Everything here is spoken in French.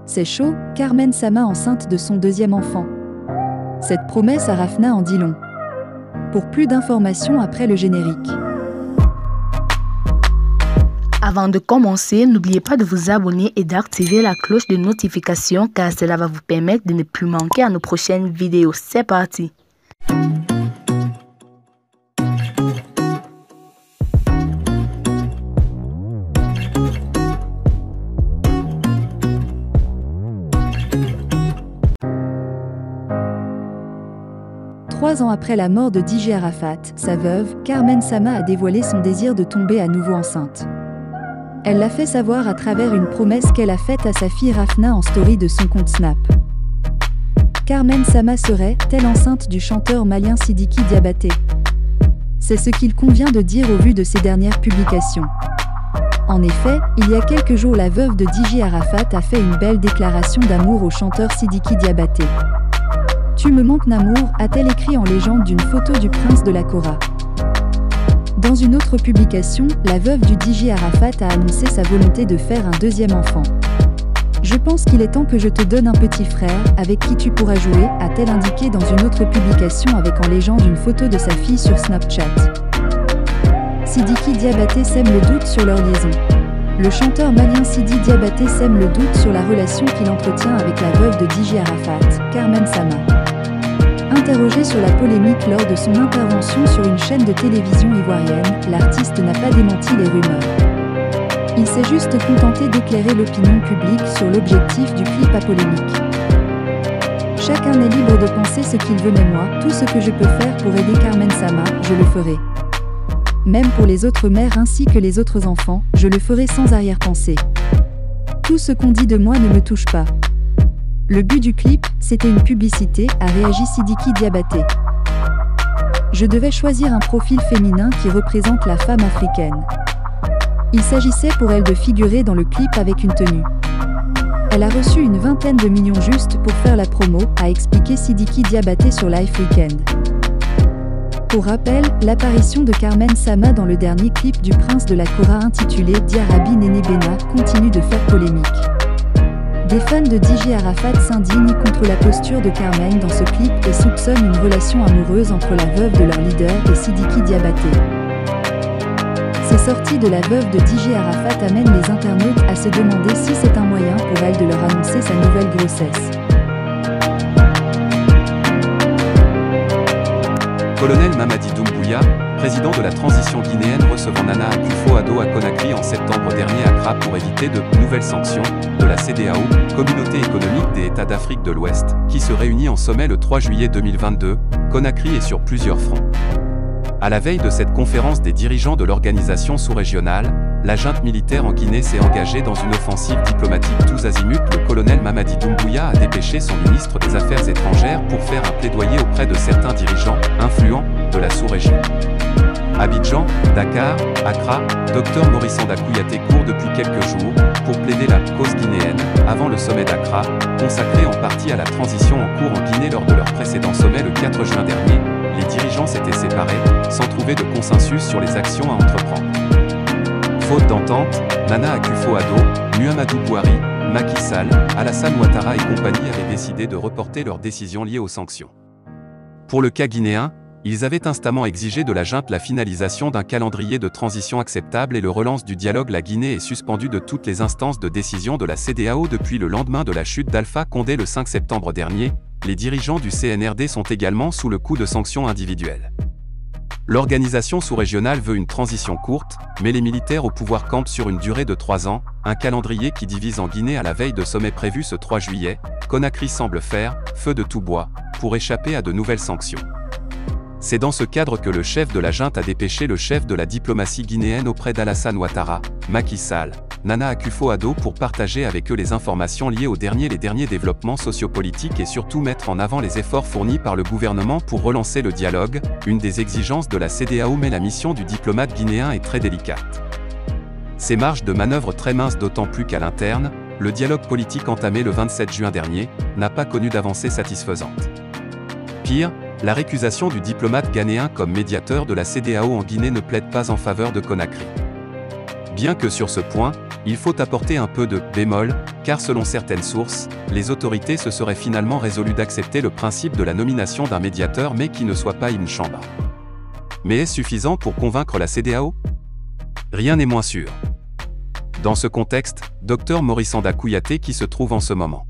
C'est chaud, Carmen Sama enceinte de son deuxième enfant. Cette promesse à Rafna en dit long. Pour plus d'informations après le générique. Avant de commencer, n'oubliez pas de vous abonner et d'activer la cloche de notification car cela va vous permettre de ne plus manquer à nos prochaines vidéos. C'est parti! Trois ans après la mort de DJ Arafat, sa veuve, Carmen Sama a dévoilé son désir de tomber à nouveau enceinte. Elle l'a fait savoir à travers une promesse qu'elle a faite à sa fille Rafna en story de son compte Snap. Carmen Sama serait-elle enceinte du chanteur malien Sidiki Diabaté? C'est ce qu'il convient de dire au vu de ses dernières publications. En effet, il y a quelques jours la veuve de DJ Arafat a fait une belle déclaration d'amour au chanteur Sidiki Diabaté. Tu me manques Namour, a-t-elle écrit en légende d'une photo du prince de la Kora. Dans une autre publication, la veuve du DJ Arafat a annoncé sa volonté de faire un deuxième enfant. Je pense qu'il est temps que je te donne un petit frère, avec qui tu pourras jouer, a-t-elle indiqué dans une autre publication avec en légende une photo de sa fille sur Snapchat. Sidiki Diabaté sème le doute sur leur liaison. Le chanteur malien Sidi Diabaté sème le doute sur la relation qu'il entretient avec la veuve de DJ Arafat, Carmen Sama. Interrogé sur la polémique lors de son intervention sur une chaîne de télévision ivoirienne, l'artiste n'a pas démenti les rumeurs. Il s'est juste contenté d'éclairer l'opinion publique sur l'objectif du clip à polémique. Chacun est libre de penser ce qu'il veut, mais moi, tout ce que je peux faire pour aider Carmen Sama, je le ferai. Même pour les autres mères ainsi que les autres enfants, je le ferai sans arrière-pensée. Tout ce qu'on dit de moi ne me touche pas. Le but du clip, c'était une publicité, a réagi Sidiki Diabaté. Je devais choisir un profil féminin qui représente la femme africaine. Il s'agissait pour elle de figurer dans le clip avec une tenue. Elle a reçu une 20aine de millions juste pour faire la promo, a expliqué Sidiki Diabaté sur Life Weekend. Pour rappel, l'apparition de Carmen Sama dans le dernier clip du prince de la Kora intitulé Diarabi Néné Bena continue de faire polémique. Des fans de DJ Arafat s'indignent contre la posture de Carmen dans ce clip et soupçonnent une relation amoureuse entre la veuve de leur leader et Sidiki Diabaté. Ces sorties de la veuve de DJ Arafat amènent les internautes à se demander si c'est un moyen pour elle de leur annoncer sa nouvelle grossesse. Colonel Mamadi Doumbouya, président de la transition guinéenne recevant Nana Akufo-Addo à Conakry en septembre dernier à Accra pour éviter de nouvelles sanctions de la CEDEAO, Communauté économique des États d'Afrique de l'Ouest, qui se réunit en sommet le 3 juillet 2022, Conakry est sur plusieurs fronts. À la veille de cette conférence des dirigeants de l'organisation sous-régionale, la junte militaire en Guinée s'est engagée dans une offensive diplomatique tous azimuts. Le colonel Mamadi Doumbouya a dépêché son ministre des Affaires étrangères pour faire un plaidoyer auprès de certains dirigeants influents de la sous-région. Abidjan, Dakar, Accra, Dr Maurice Kouyaté court depuis quelques jours pour plaider la cause guinéenne avant le sommet d'Accra, consacré en partie à la transition en cours en Guinée. Lors de leur précédent sommet le 4 juin dernier, les dirigeants s'étaient séparés, sans trouver de consensus sur les actions à entreprendre. Faute d'entente, Nana Akufo-Addo, Muhammadu Buhari, Macky Sall, Alassane Ouattara et compagnie avaient décidé de reporter leurs décisions liées aux sanctions. Pour le cas guinéen, ils avaient instamment exigé de la junte la finalisation d'un calendrier de transition acceptable et le relance du dialogue. La Guinée est suspendue de toutes les instances de décision de la CEDEAO depuis le lendemain de la chute d'Alpha Condé le 5 septembre dernier. Les dirigeants du CNRD sont également sous le coup de sanctions individuelles. L'organisation sous-régionale veut une transition courte, mais les militaires au pouvoir campent sur une durée de 3 ans, un calendrier qui divise en Guinée à la veille de sommet prévu ce 3 juillet. Conakry semble faire feu de tout bois pour échapper à de nouvelles sanctions. C'est dans ce cadre que le chef de la junte a dépêché le chef de la diplomatie guinéenne auprès d'Alassane Ouattara, Macky Sall, Nana Akufo-Addo pour partager avec eux les informations liées les derniers développements sociopolitiques et surtout mettre en avant les efforts fournis par le gouvernement pour relancer le dialogue, une des exigences de la CEDEAO, mais la mission du diplomate guinéen est très délicate. Ces marges de manœuvre très minces, d'autant plus qu'à l'interne, le dialogue politique entamé le 27 juin dernier n'a pas connu d'avancée satisfaisante. Pire, la récusation du diplomate ghanéen comme médiateur de la CEDEAO en Guinée ne plaide pas en faveur de Conakry. Bien que sur ce point, Il faut apporter un peu de bémol, car selon certaines sources, les autorités se seraient finalement résolues d'accepter le principe de la nomination d'un médiateur mais qui ne soit pas une chambre. Mais est-ce suffisant pour convaincre la CEDEAO? Rien n'est moins sûr. Dans ce contexte, Dr Morissanda Kouyaté qui se trouve en ce moment